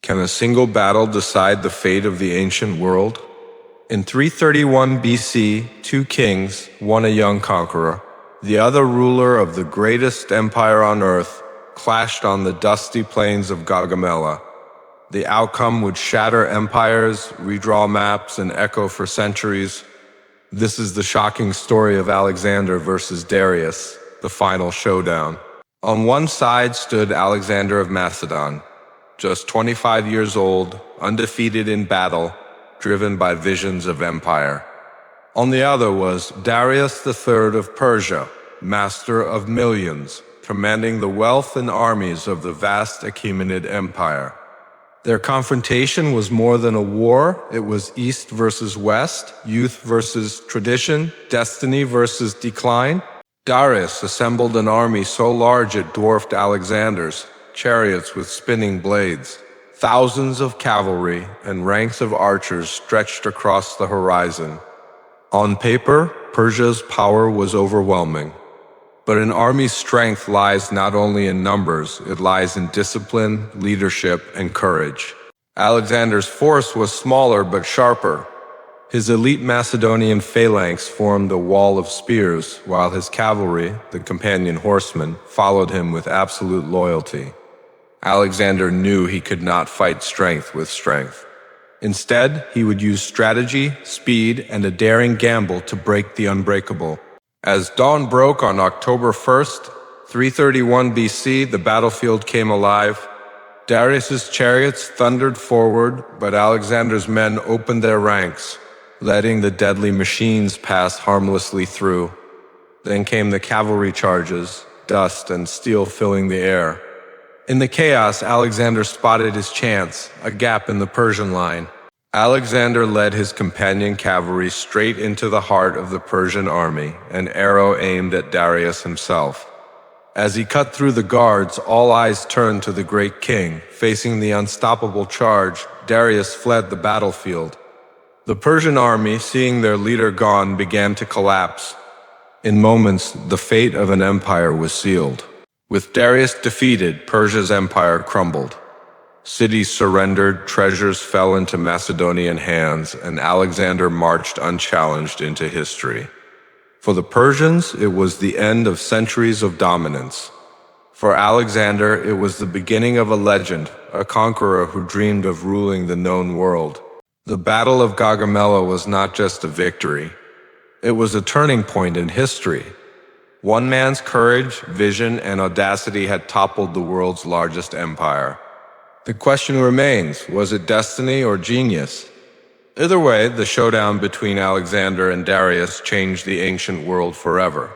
Can a single battle decide the fate of the ancient world? In 331 BC, two kings, one a young conqueror, the other ruler of the greatest empire on earth, clashed on the dusty plains of Gaugamela. The outcome would shatter empires, redraw maps, and echo for centuries. This is the shocking story of Alexander versus Darius, the final showdown. On one side stood Alexander of Macedon, just 25 years old, undefeated in battle, driven by visions of empire. On the other was Darius III of Persia, master of millions, commanding the wealth and armies of the vast Achaemenid Empire. Their confrontation was more than a war. It was East versus West, youth versus tradition, destiny versus decline. Darius assembled an army so large it dwarfed Alexander's, chariots with spinning blades, thousands of cavalry, and ranks of archers stretched across the horizon. On paper, Persia's power was overwhelming. But an army's strength lies not only in numbers, it lies in discipline, leadership, and courage. Alexander's force was smaller but sharper. His elite Macedonian phalanx formed a wall of spears, while his cavalry, the companion horsemen, followed him with absolute loyalty. Alexander knew he could not fight strength with strength. Instead, he would use strategy, speed, and a daring gamble to break the unbreakable. As dawn broke on October 1st, 331 BC, the battlefield came alive. Darius's chariots thundered forward, but Alexander's men opened their ranks, letting the deadly machines pass harmlessly through. Then came the cavalry charges, dust and steel filling the air. In the chaos, Alexander spotted his chance, a gap in the Persian line. Alexander led his companion cavalry straight into the heart of the Persian army, an arrow aimed at Darius himself. As he cut through the guards, all eyes turned to the great king. Facing the unstoppable charge, Darius fled the battlefield. The Persian army, seeing their leader gone, began to collapse. In moments, the fate of an empire was sealed. With Darius defeated, Persia's empire crumbled. Cities surrendered, treasures fell into Macedonian hands, and Alexander marched unchallenged into history. For the Persians, it was the end of centuries of dominance. For Alexander, it was the beginning of a legend, a conqueror who dreamed of ruling the known world. The Battle of Gaugamela was not just a victory. It was a turning point in history. One man's courage, vision, and audacity had toppled the world's largest empire. The question remains, was it destiny or genius? Either way, the showdown between Alexander and Darius changed the ancient world forever.